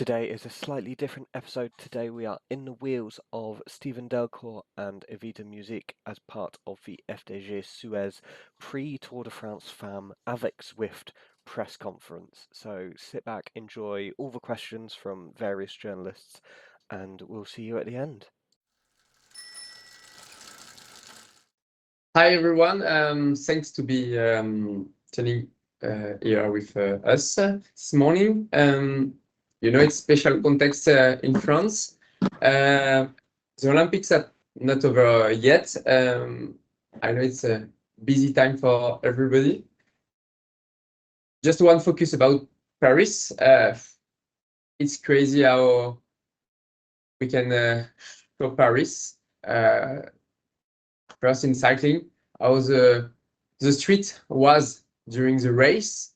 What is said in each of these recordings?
Today is a slightly different episode. Today we are in the wheels of Stephen Delcourt and Evita Muzic as part of the FDJ-SUEZ pre-Tour de France Femmes Avec Zwift press conference. So sit back, enjoy all the questions from various journalists, and we'll see you at the end. Hi everyone, thanks to be tuning here with us this morning. It's special context in France. The Olympics are not over yet. I know it's a busy time for everybody. Just one focus about Paris. It's crazy how we can show Paris. First in cycling, how the street was during the race,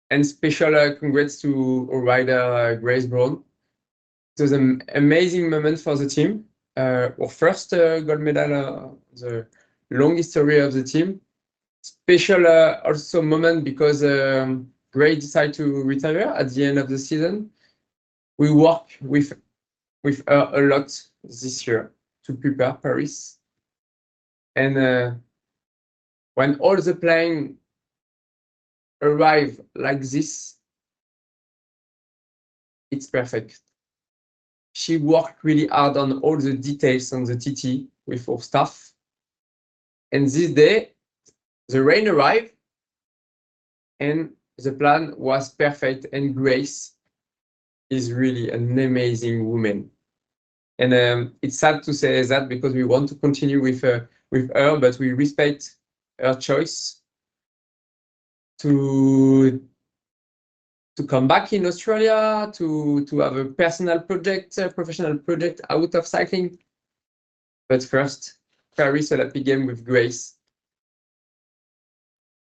and special congrats to our rider Grace Brown. It was an amazing moment for the team. Our first gold medal, the long history of the team. Special also moment because Grace decided to retire at the end of the season. We worked with her a lot this year to prepare Paris. And when all the plane arrive like this, it's perfect. She worked really hard on all the details on the TT with our staff. And this day, the rain arrived and the plan was perfect, and Grace is really an amazing woman. And it's sad to say that because we want to continue with her, but we respect her choice to come back in Australia, to have a personal project, a professional project out of cycling. But first, Paris Olympic Game with Grace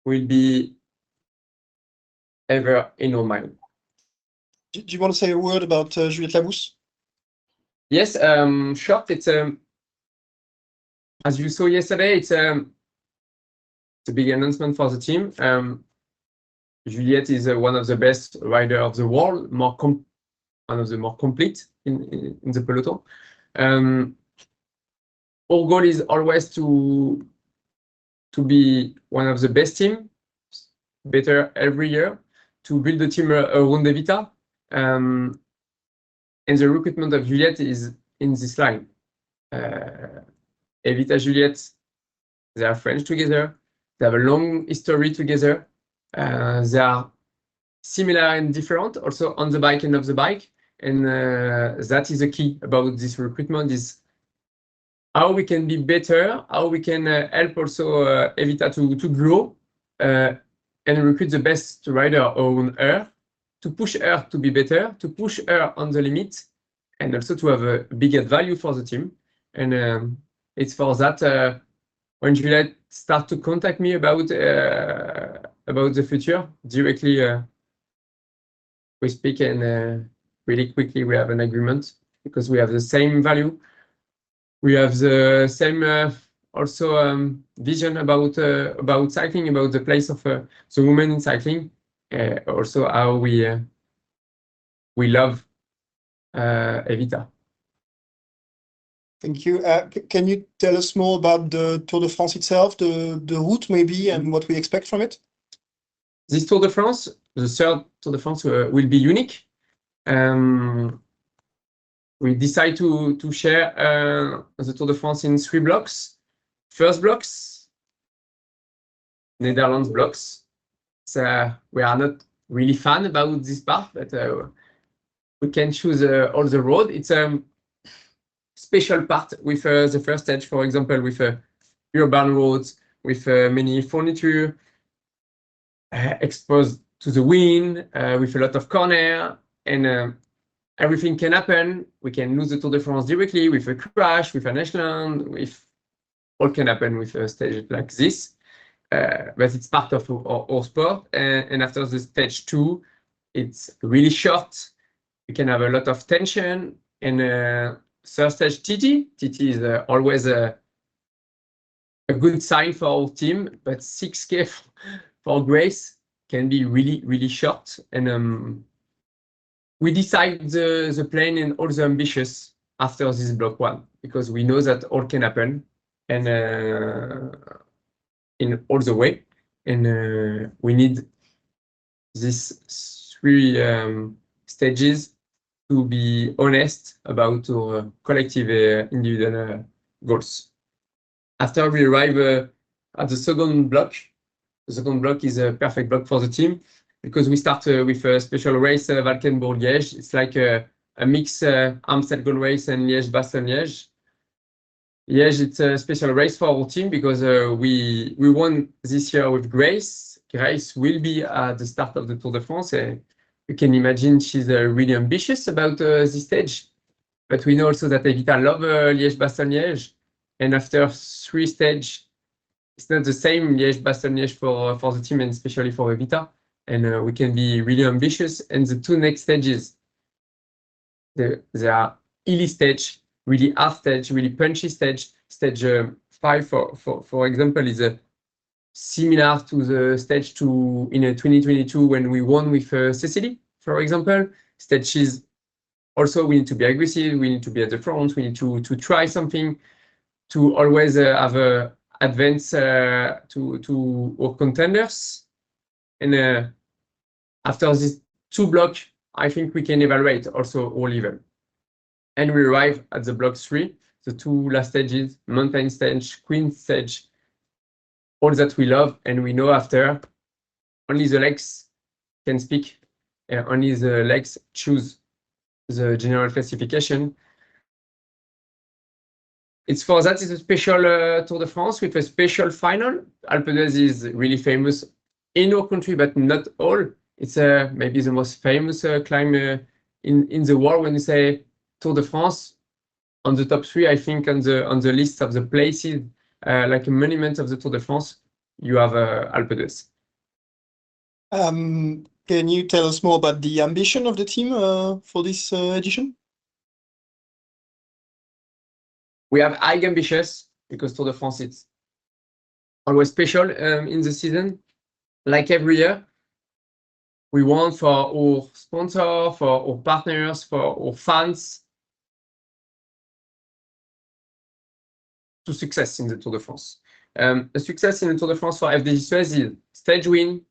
will be ever in our mind. Do you want to say a word about Juliette Labousse? Yes, short. It's as you saw yesterday. It's a big announcement for the team. Juliette is one of the best riders of the world, one of the more complete in the peloton. Our goal is always to be one of the best team, better every year, to build the team around Evita. And the recruitment of Juliette is in this line. Evita, Juliette, they are French together. They have a long history together. They are similar and different, also on the bike and off the bike. And that is the key about this recruitment: is how we can be better, how we can help also Evita to grow and recruit the best rider on her, to push her to be better, to push her on the limit, and also to have a bigger value for the team. And it's for that when Juliette start to contact me about the future, directly we speak, and really quickly we have an agreement because we have the same value. We have the same vision about cycling, about the place of the woman in cycling, also how we love Evita. Thank you. Can you tell us more about the Tour de France itself, the route maybe, and what we expect from it? This Tour de France, the third Tour de France, will be unique. We decide to share the Tour de France in 3 blocks. First blocks, Netherlands blocks. So we are not really fan about this part, but we can choose all the road. It's a special part with the first stage, for example, with urban roads, with many furniture, exposed to the wind, with a lot of corner, and everything can happen. We can lose the Tour de France directly with a crash, with an accident, with all can happen with a stage like this. But it's part of our sport. And after the stage 2, it's really short. We can have a lot of tension. And third stage TT is always a good sign for our team. But 6K for Grace can be really, really short. And we decide the plan and all the ambitious after this block 1, because we know that all can happen and in all the way, and we need these 3 stages to be honest about our collective individual goals. After we arrive at the second block, the second block is a perfect block for the team, because we start with a special race, Valkenburg-Liège. It's like a mix Amstel Gold Race and Liège-Bastogne-Liège. Liège, it's a special race for our team because we won this year with Grace. Grace will be at the start of the Tour de France. You can imagine she's really ambitious about this stage. But we know also that Evita love Liège-Bastogne-Liège. And after 3 stages, it's not the same Liège-Bastogne-Liège for the team, and especially for Evita. And we can be really ambitious. And the 2 next stages, they are hilly stage, really hard stage, really punchy stage. Stage 5, for example, is similar to the stage 2 in 2022 when we won with Cecily, for example. Stage is also, we need to be aggressive, we need to be at the front, we need to try something, to always have a advance to our contenders. And after these 2 blocks, I think we can evaluate also all level. And we arrive at the block 3, the 2 last stages, mountain stage, queen stage, all that we love, and we know after only the legs can speak, only the legs choose the general classification. It's for that it's a special Tour de France with a special final. Alpe d'Huez is really famous in our country, but not all. It's maybe the most famous climb in the world. When you say Tour de France, on the top 3, I think on the list of the places like a monument of the Tour de France, you have Alpe d'Huez. Can you tell us more about the ambition of the team for this edition? We have high ambitions because Tour de France it's always special in the season. Like every year, we want for our sponsor, for our partners, for our fans to success in the Tour de France. A success in the Tour de France for FDJ-SUEZ is stage win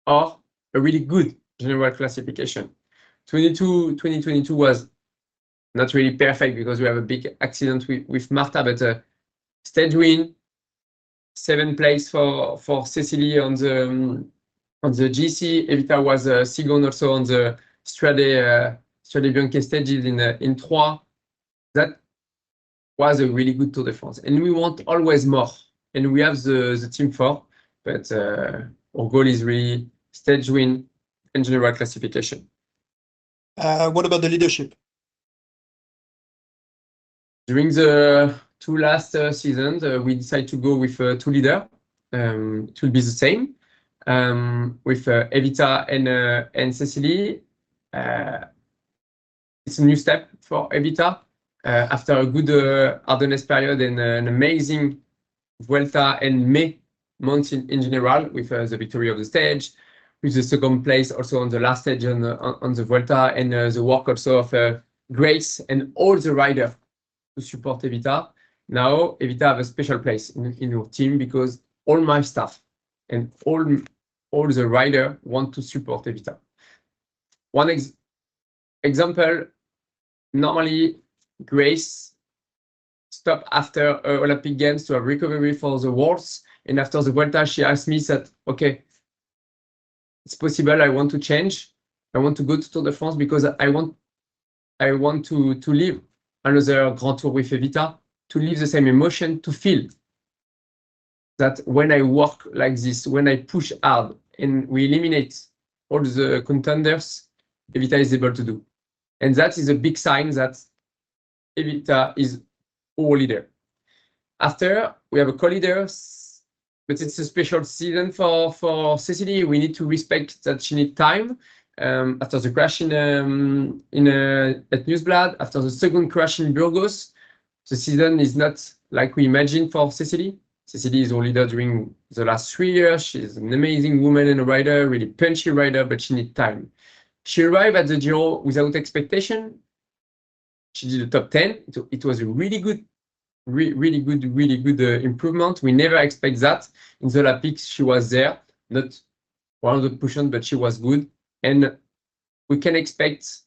or a really good general classification. 2022 was not really perfect because we have a big accident with Marta, but stage win, 7th place for Cecily on the GC. Evita was second also on the Strade Bianche stages in 3. That was a really good Tour de France, and we want always more, and we have the team for, but our goal is really stage win and general classification. What about the leadership? During the 2 last seasons, we decided to go with 2 leaders. It will be the same with Evita and Cecily. It's a new step for Evita after a good Ardennes period and an amazing Vuelta and May month in general, with the victory of the stage, with the 2nd place also on the last stage on the Vuelta, and the work also of Grace and all the riders to support Evita. Now Evita have a special place in our team because all my staff and all the riders want to support Evita. One example, normally Grace stopped after Olympic Games to have recovery for the Worlds, and after the Vuelta she asked me that, okay, it's possible, I want to change, I want to go to Tour de France because I want to live another Grand Tour with Evita, to live the same emotion, to feel that when I work like this, when I push hard and we eliminate all the contenders, Evita is able to do. And that is a big sign that Evita is our leader. After, we have a co-leader, but it's a special season for Cecily. We need to respect that she needs time. After the crash at Nieuwsblad, after the 2nd crash in Burgos, the season is not like we imagined for Cecily. Cecily is our leader during the last 3 years. She's an amazing woman and a rider, really punchy rider, but she needs time. She arrived at the Giro without expectation. She did the top 10. It was a really good, really good improvement. We never expect that. In the Olympics, she was there, not 100%, but she was good. And we can expect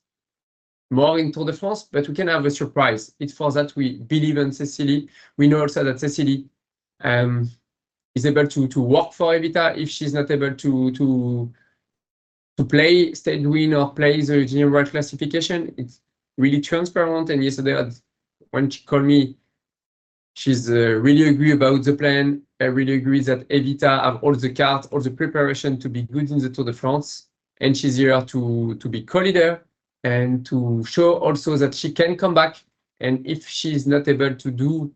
more in Tour de France, but we can have a surprise. It's for that we believe in Cecily. We know also that Cecily is able to work for Evita if she's not able to play stage win or play the general classification. It's really transparent. And yesterday, when she called me, she's really agree about the plan. I really agree that Evita have all the cards, all the preparation to be good in the Tour de France. And she's here to be co-leader and to show also that she can come back. And if she's not able to do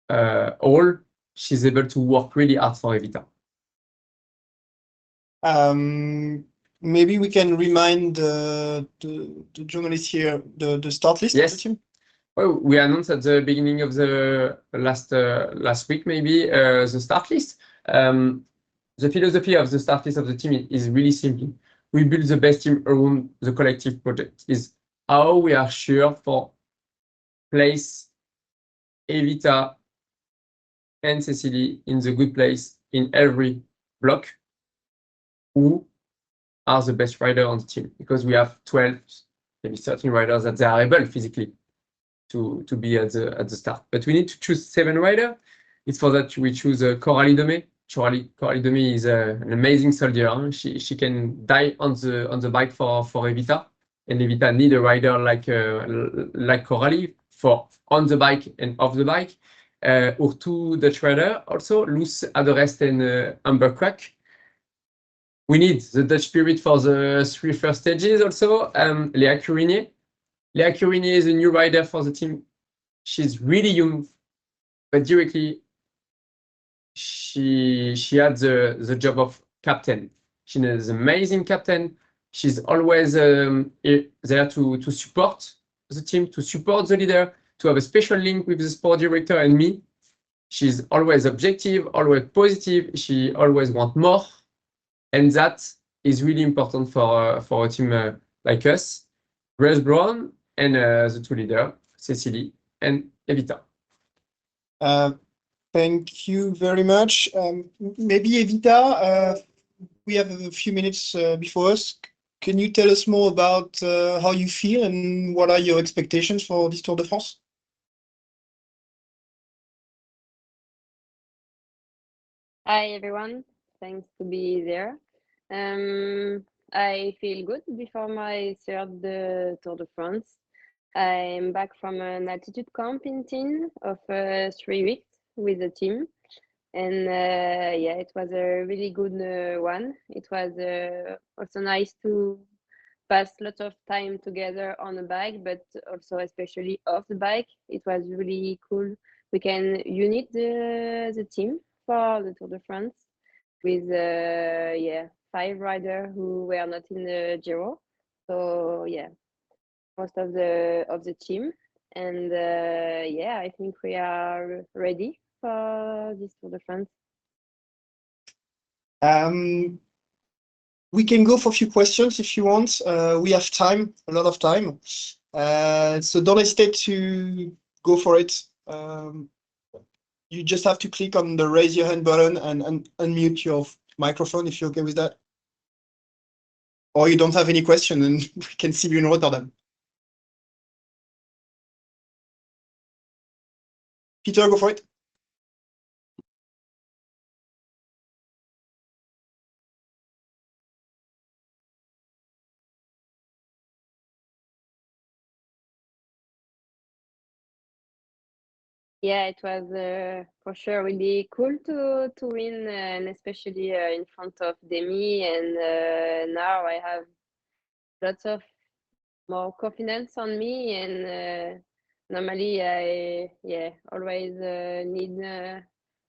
all, she's able to work really hard for Evita. Maybe we can remind the journalists here the start list of the team. Well, we announced at the beginning of the last week, maybe the start list. The philosophy of the start list of the team is really simple. We build the best team around the collective project. Is how we are sure for place Evita and Cecily in the good place in every block. Who are the best riders on the team? Because we have 12, maybe 13 riders that they are able physically to be at the start. But we need to choose 7 riders. It's for that we choose Coralie Domé. Coralie Domé is an amazing soldier. She can die on the bike for Evita, and Evita need a rider like Coralie for on the bike and off the bike. Or 2 Dutch rider also, Loes Aderest and Amber Crack. We need the Dutch spirit for the 3 first stages also. Léa Curinier. Léa Curinier is a new rider for the team. She's really young, but directly she had the job of captain. She's an amazing captain. She's always there to support the team, to support the leader, to have a special link with the sport director and me. She's always objective, always positive. She always wants more, and that is really important for a team like us. Grace Brown and the 2 leaders, Cecily and Evita. Thank you very much. Maybe Evita, we have a few minutes before us. Can you tell us more about how you feel and what are your expectations for this Tour de France? Hi everyone, thanks to be there. I feel good before my 3rd Tour de France. I'm back from an altitude camp in Tignes of 3 weeks with the team, and yeah, it was a really good one. It was also nice to pass lots of time together on the bike, but also especially off the bike. It was really cool. We can unite the team for the Tour de France with 5 riders who were not in the Giro. So yeah, most of the team, and yeah, I think we are ready for this Tour de France. We can go for a few questions if you want. We have time, a lot of time. So don't hesitate to go for it. You just have to click on the raise your hand button and unmute your microphone if you're okay with that. Or you don't have any question and we can see you in Rotterdam. Peter, go for it. Yeah, it was for sure really cool to win, and especially in front of Demi. And now I have lots of more confidence on me. And normally I always need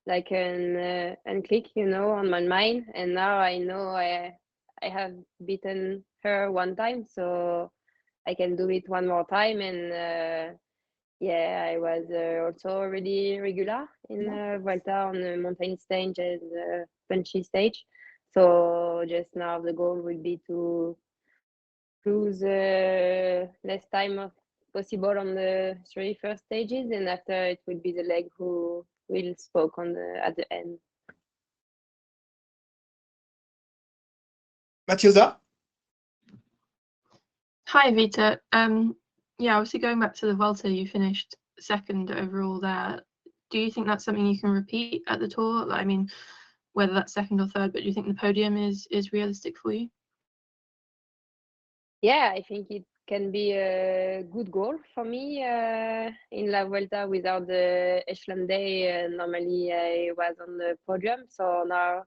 like an click, on my mind. And now I know I have beaten her one time, so I can do it one more time. And yeah, I was also really regular in Vuelta on the mountain stage and punchy stage. So just now the goal will be to lose less time possible on the 3 first stages, and after it will be the leg who will spoke on at the end. Matilda? Hi, Evita. Yeah, obviously going back to the Vuelta, you finished second overall there. Do you think that's something you can repeat at the Tour? I mean, whether that's second or third, but do you think the podium is realistic for you? Yeah, I think it can be a good goal for me in La Vuelta. Without the Echelon day, normally I was on the podium. So now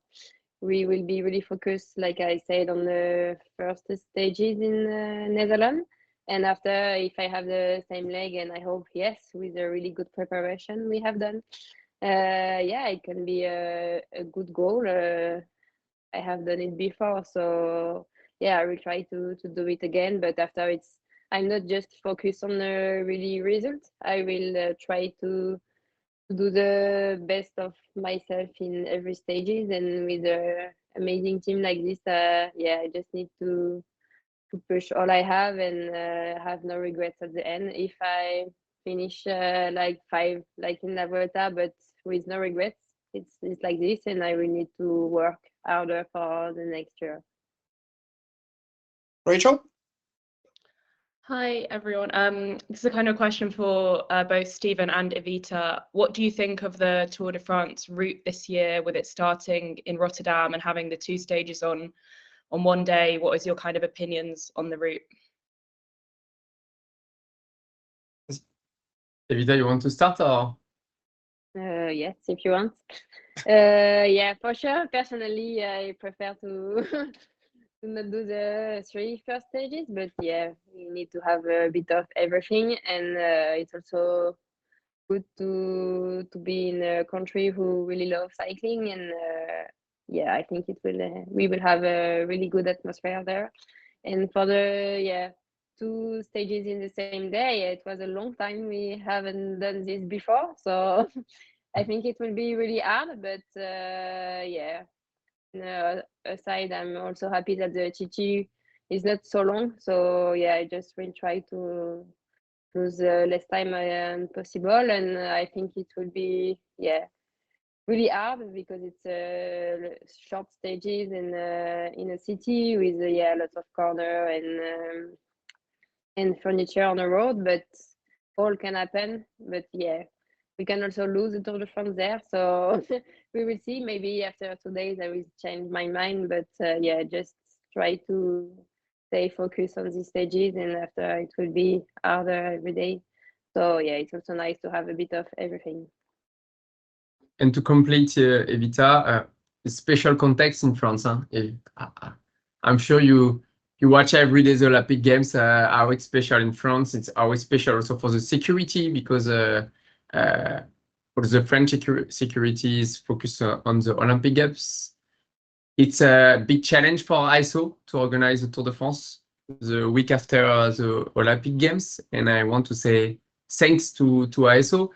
we will be really focused, like I said, on the first stages in Netherlands. And after, if I have the same leg, and I hope, yes, with a really good preparation we have done, yeah, it can be a good goal. I have done it before, so yeah, I will try to do it again. But after I'm not just focused on the really result. I will try to do the best of myself in every stages, and with an amazing team like this, yeah, I just need to push all I have and have no regrets at the end. If I finish like 5, like in La Vuelta, but with no regrets, it's like this, and I will need to work harder for the next year. Rachel? Hi, everyone. This is a kind of question for both Stephen and Evita. What do you think of the Tour de France route this year, with it starting in Rotterdam and having the 2 stages on one day? What is your kind of opinions on the route? Evita, you want to start or? Yes, if you want. Yeah, for sure. Personally, I prefer to to not do the 3 first stages, but yeah, we need to have a bit of everything, and it's also good to be in a country who really love cycling, and yeah, I think we will have a really good atmosphere there. And for the 2 stages in the same day, it was a long time we haven't done this before, so I think it will be really hard, but yeah. Aside, I'm also happy that the TT is not so long, so yeah, I just will try to lose less time possible, and I think it will be really hard because it's short stages in a city with lots of corner and furniture on the road, but all can happen. But yeah, we can also lose the Tour de France there, so we will see. Maybe after 2 days I will change my mind, but yeah, just try to stay focused on these stages, and after it will be harder every day. So yeah, it's also nice to have a bit of everything. And to complete Evita, a special context in France. I'm sure you watch every day the Olympic Games. How it's special in France. It's always special also for the security, because for the French security is focused on the Olympic Games. It's a big challenge for ISO to organize the Tour de France the week after the Olympic Games, and I want to say thanks to ISO.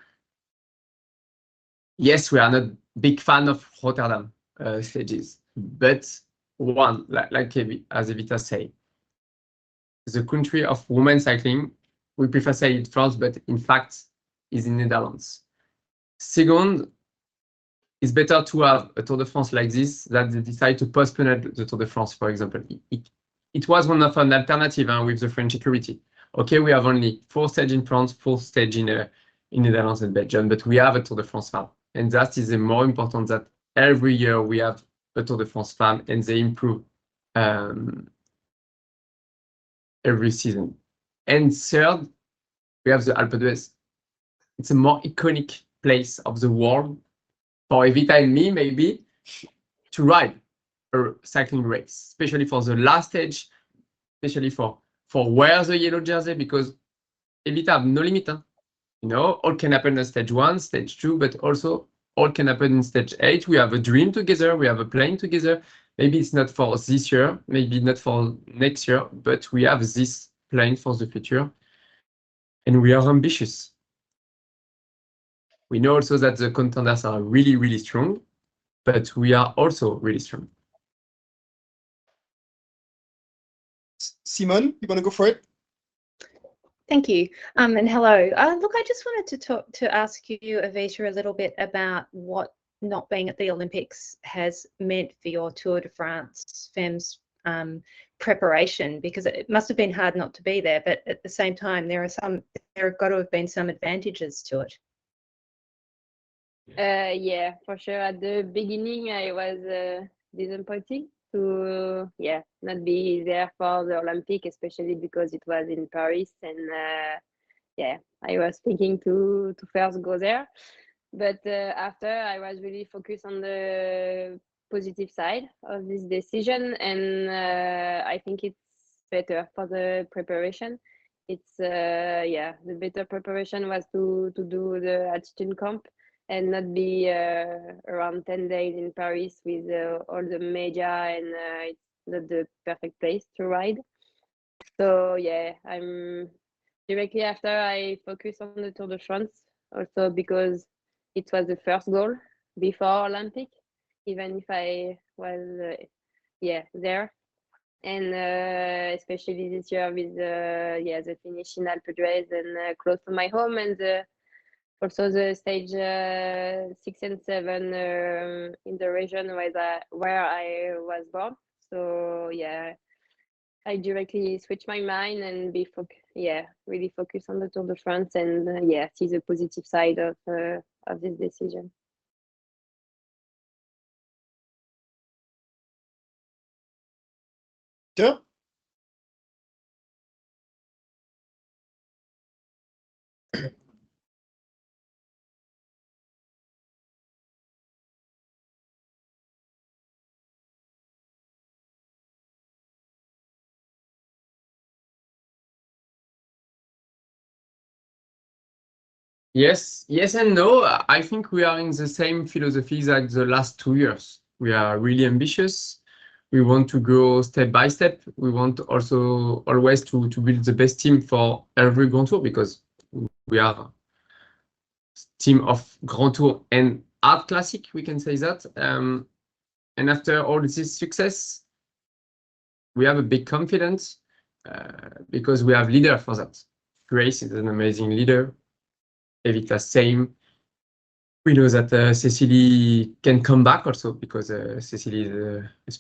Yes, we are not big fan of Rotterdam stages, but one, like as Evita say, the country of women cycling, we prefer say it France, but in fact is in Netherlands. Second, it's better to have a Tour de France like this than they decide to postpone the Tour de France, for example. It was one of an alternative with the French security. Okay, we have only 4 stages in France, 4 stages in Netherlands and Belgium, but we have a Tour de France Femmes. And that is more important that every year we have a Tour de France Femmes, and they improve every season. And third, we have the Alpe d'Huez. It's a more iconic place of the world for Evita and me, maybe, to ride a cycling race, especially for the last stage, especially for wear the yellow jersey, because Evita have no limit. You know, all can happen in stage 1, stage 2, but also all can happen in stage 8. We have a dream together, we have a plan together. Maybe it's not for this year, maybe not for next year, but we have this plan for the future, and we are ambitious. We know also that the contenders are really, really strong, but we are also really strong. Simone, you want to go for it? Thank you. And hello. Look, I just wanted to ask you, Evita, a little bit about what not being at the Olympics has meant for your Tour de France Femmes preparation, because it must have been hard not to be there, but at the same time, there have got to have been some advantages to it. Yeah, for sure. At the beginning, I was disappointed to not be there for the Olympic, especially because it was in Paris, and I was thinking to first go there, but after I was really focused on the positive side of this decision, and I think it's better for the preparation. It's the better preparation was to do the altitude camp and not be around 10 days in Paris with all the media, and it's not the perfect place to ride. So yeah, I'm directly after I focus on the Tour de France, also because it was the first goal before Olympic, even if I was there, and especially this year with the finish in Alpe d'Huez and close to my home, and also the stage 6 and 7 in the region where I was born. So yeah, I directly switch my mind and really focus on the Tour de France, and see the positive side of this decision. Yeah. Yes and no. I think we are in the same philosophy like the last 2 years. We are really ambitious. We want to go step by step. We want also always to build the best team for every Grand Tour, because we are a team of Grand Tour and Art Classic, we can say that. And after all this success, we have a big confidence because we have leader for that. Grace is an amazing leader. Evita, same. We know that Cecily can come back also, because Cecily is a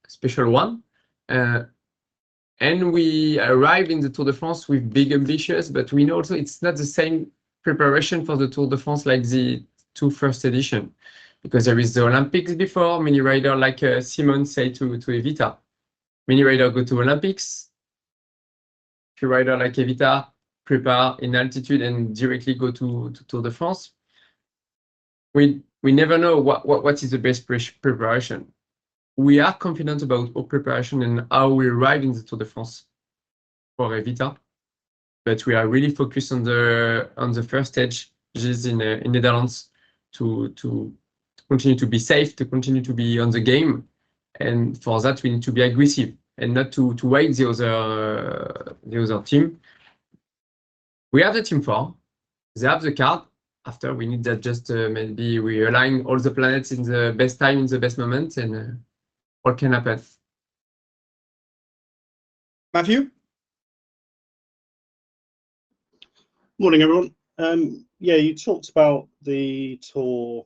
special one. And we arrive in the Tour de France with big ambitions, but we know also it's not the same preparation for the Tour de France like the 2 first edition, because there is the Olympics before. Many riders, like Simon say to Evita, many riders go to Olympics. Few riders like Evita prepare in altitude and directly go to Tour de France. We never know what is the best preparation. We are confident about our preparation and how we arrive in the Tour de France for Evita, but we are really focused on the first stage, which is in Netherlands, to continue to be safe, to continue to be on the game, and for that we need to be aggressive and not to wait the other team. We have the team form. They have the card. After, we need that just maybe we align all the planets in the best time, in the best moment, and all can happen. Matthew? Morning, everyone. You talked about the tour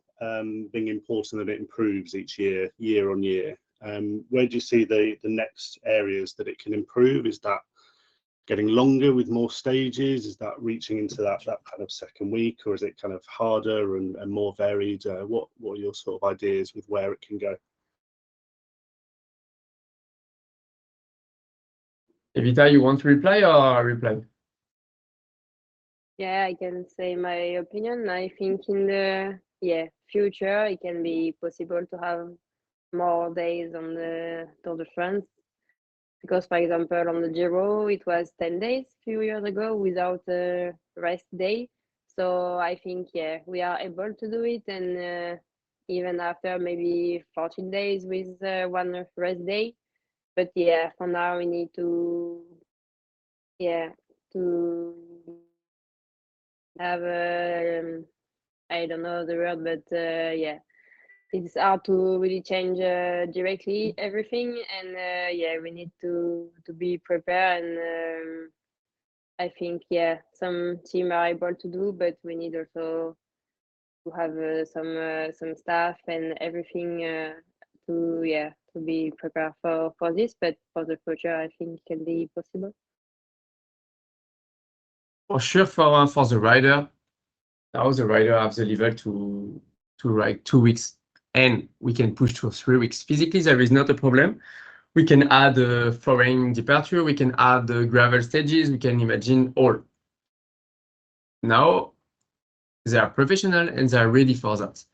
being important, that it improves each year on year. Where do you see the next areas that it can improve? Is that getting longer with more stages? Is that reaching into that kind of second week, or is it kind of harder and more varied? What are your sort of ideas with where it can go? Evita, you want to reply or I reply? Yeah, I can say my opinion. I think in the future it can be possible to have more days on the Tour de France, because for example on the Giro it was 10 days a few years ago without a rest day. So I think we are able to do it, and even after maybe 14 days with one rest day. But for now we need to have I don't know the word, but it's hard to really change directly everything, and yeah, we need to be prepared, and I think some team are able to do, but we need also to have some staff and everything to be prepared for this, but for the future I think it can be possible. For sure, for the rider, now the rider have the level to ride 2 weeks, and we can push to 3 weeks. Physically, there is not a problem. We can add a foreign departure, we can add the gravel stages, we can imagine all. Now, they are professional and they are ready for that.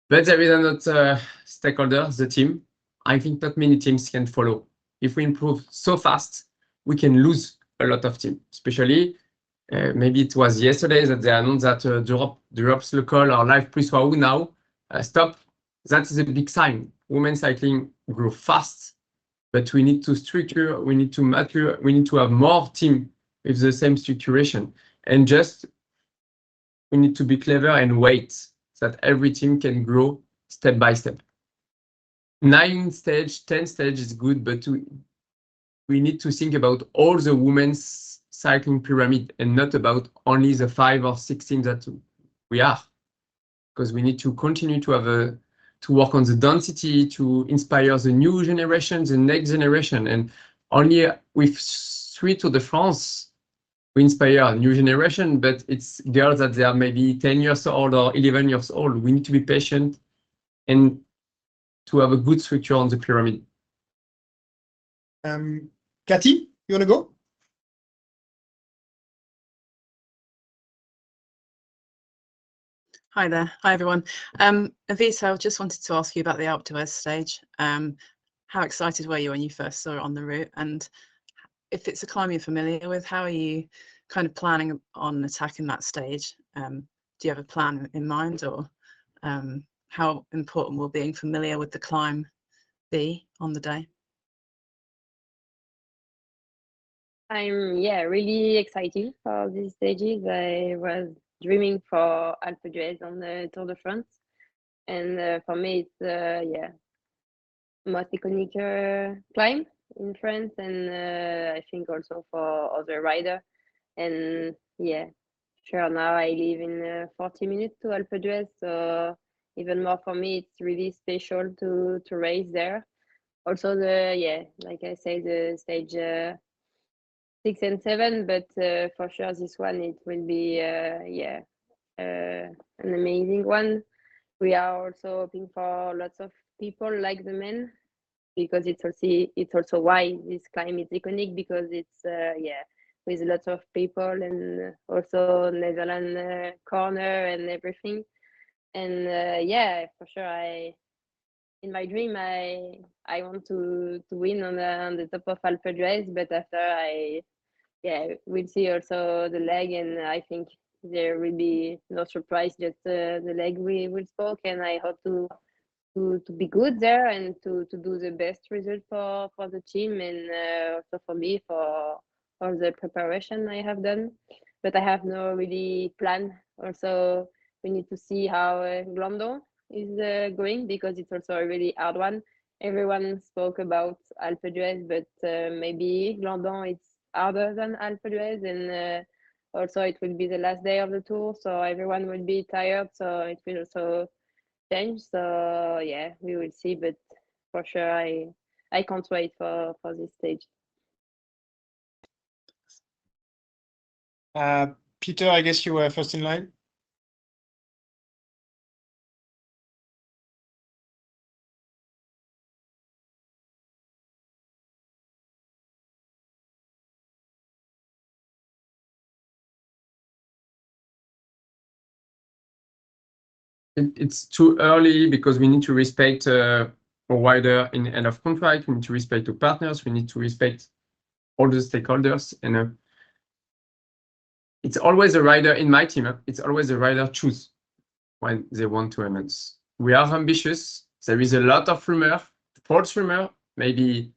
But there is another stakeholder, the team. I think not many teams can follow. If we improve so fast, we can lose a lot of teams, especially maybe it was yesterday that they announced that Europe's local or Live Plus Waouh now stop. That is a big sign. Women's cycling grow fast, but we need to structure, we need to mature, we need to have more team with the same structuration. And just we need to be clever and wait so that every team can grow step by step. 9 stage, 10 stage is good, but we need to think about all the women's cycling pyramid and not about only the 5 or 6 teams that we are, because we need to continue to have to work on the density, to inspire the new generation, the next generation. And only with 3 Tour de France, we inspire a new generation, but it's girls that they are maybe 10 years old or 11 years old. We need to be patient and to have a good structure on the pyramid. Cathy, you want to go? Hi there. Hi, everyone. Evita, I just wanted to ask you about the Alpe d'Huez stage. How excited were you when you first saw it on the route? And if it's a climb you're familiar with, how are you kind of planning on attacking that stage? Do you have a plan in mind, or how important will being familiar with the climb be on the day? I'm really excited for these stages. I was dreaming for Alpe d'Huez on the Tour de France, and for me it's most iconic climb in France, and I think also for other rider. And sure, now I live in 40 minutes to Alpe d'Huez, so even more for me it's really special to race there. Also like I say, the stage 6 and 7, but for sure this one it will be an amazing one. We are also hoping for lots of people like the men, because it's also why this climb is iconic, because it's with lots of people, and also Netherlands corner and everything. And for sure, in my dream I want to win on the top of Alpe d'Huez, but after we'll see also the leg, and I think there will be no surprise, just the leg we will spoke, and I hope to be good there and to do the best result for the team, and also for me, for all the preparation I have done. But I have no really plan. Also, we need to see how Glandon is going, because it's also a really hard one. Everyone spoke about Alpe d'Huez, but maybe Glandon it's harder than Alpe d'Huez, and also it will be the last day of the tour, so everyone will be tired, so it will also change. So we will see, but for sure I can't wait for this stage. Peter, I guess you were first in line. It's too early, because we need to respect a rider in end of contract. We need to respect the partners. We need to respect all the stakeholders, and it's always a rider in my team. It's always a rider choose when they want to announce. We are ambitious. There is a lot of rumor, false rumor, maybe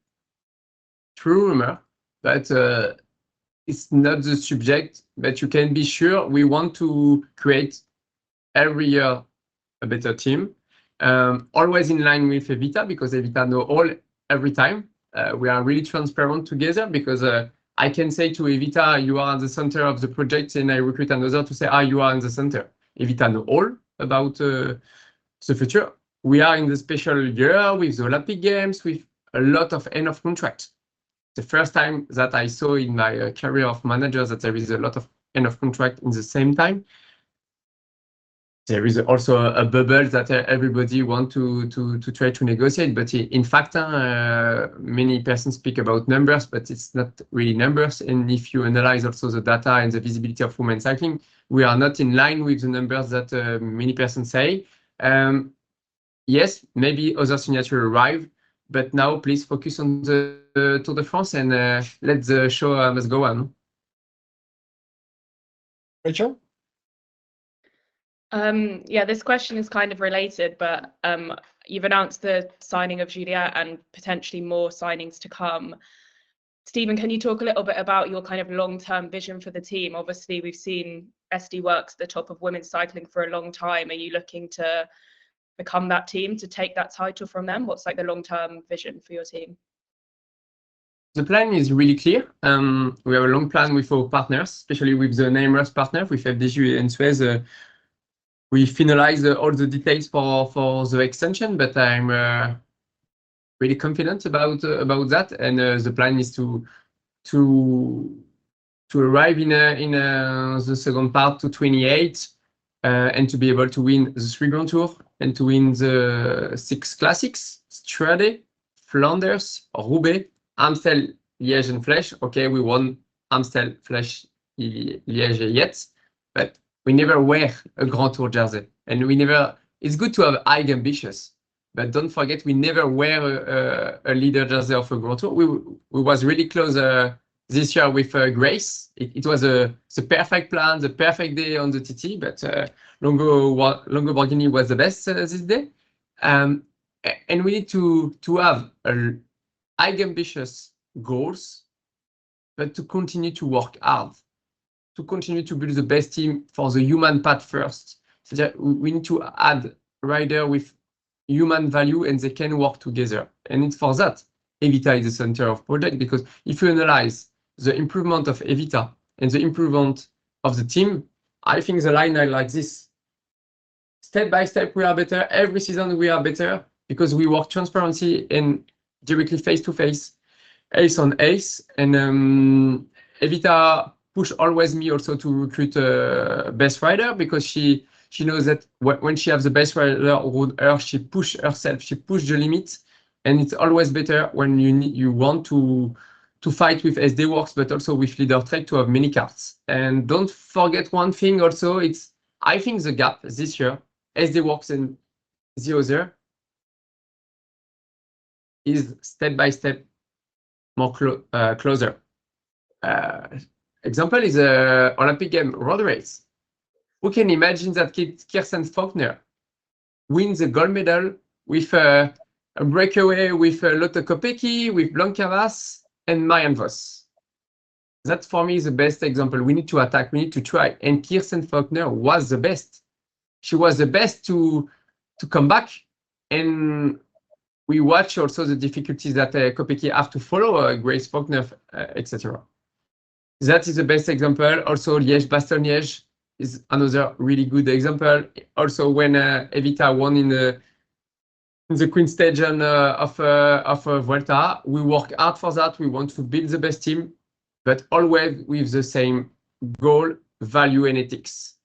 true rumor, but it's not the subject. But you can be sure we want to create every year a better team. Always in line with Evita, because Evita know all every time. We are really transparent together, because I can say to Evita, you are at the center of the project, and I recruit another to say, you are in the center. Evita know all about the future. We are in the special year with the Olympic Games, with a lot of end of contract. The first time that I saw in my career of manager that there is a lot of end of contract in the same time. There is also a bubble that everybody want to try to negotiate, but in fact, many persons speak about numbers, but it's not really numbers. And if you analyze also the data and the visibility of women's cycling, we are not in line with the numbers that many persons say. Yes, maybe other signature arrive, but now please focus on the Tour de France and let the show must go on. Rachel? Yeah, this question is kind of related, but you've announced the signing of Juliette and potentially more signings to come. Stephen, can you talk a little bit about your kind of long-term vision for the team? Obviously, we've seen SD Works at the top of women's cycling for a long time. Are you looking to become that team, to take that title from them? What's like the long-term vision for your team? The plan is really clear. We have a long plan with our partners, especially with the nameless partner, with FDJ-SUEZ. We finalize all the details for the extension, but I'm really confident about that. And the plan is to arrive in the second part to 28 and to be able to win the 3 Grand Tours and to win the 6 classics: Strade, Flanders, Roubaix, Amstel, Liège, and Flèche. Okay, we won Amstel, Flèche, Liège yet, but we never wear a Grand Tour jersey, and we never. It's good to have high ambitions, but don't forget we never wear a leader jersey of a Grand Tour. We was really close this year with Grace. It was the perfect plan, the perfect day on the TT, but Longo Borghini was the best this day. And we need to have high ambitious goals, but to continue to work hard, to continue to build the best team for the human part first. So that we need to add rider with human value and they can work together. And it's for that Evita is the center of project, because if you analyze the improvement of Evita and the improvement of the team, I think the line are like this. Step by step, we are better. Every season, we are better because we work transparency and directly face to face, ace on ace. And Evita push always me also to recruit a best rider, because she knows that when she has the best rider around her, she push herself, she push the limit, and it's always better when you want to fight with SD Works, but also with Leader Trek to have many cards. And don't forget one thing also, I think the gap this year, SD Works and the other, is step by step more closer. Example is the Olympic game road race. Who can imagine that Kirsten Faulkner wins the gold medal with a breakaway with Lotte Kopecky, with Blancavas and Marianne Vos? That for me is the best example. We need to attack, we need to try. And Kirsten Faulkner was the best. She was the best to come back. And we watch also the difficulties that Kopecky have to follow Grace Faulkner, etc. That is the best example. Also, Liège-Bastogne-Liège is another really good example. Also, when Evita won in the Queen stage of Vuelta, we work hard for that. We want to build the best team, but always with the same goal, value, and ethics.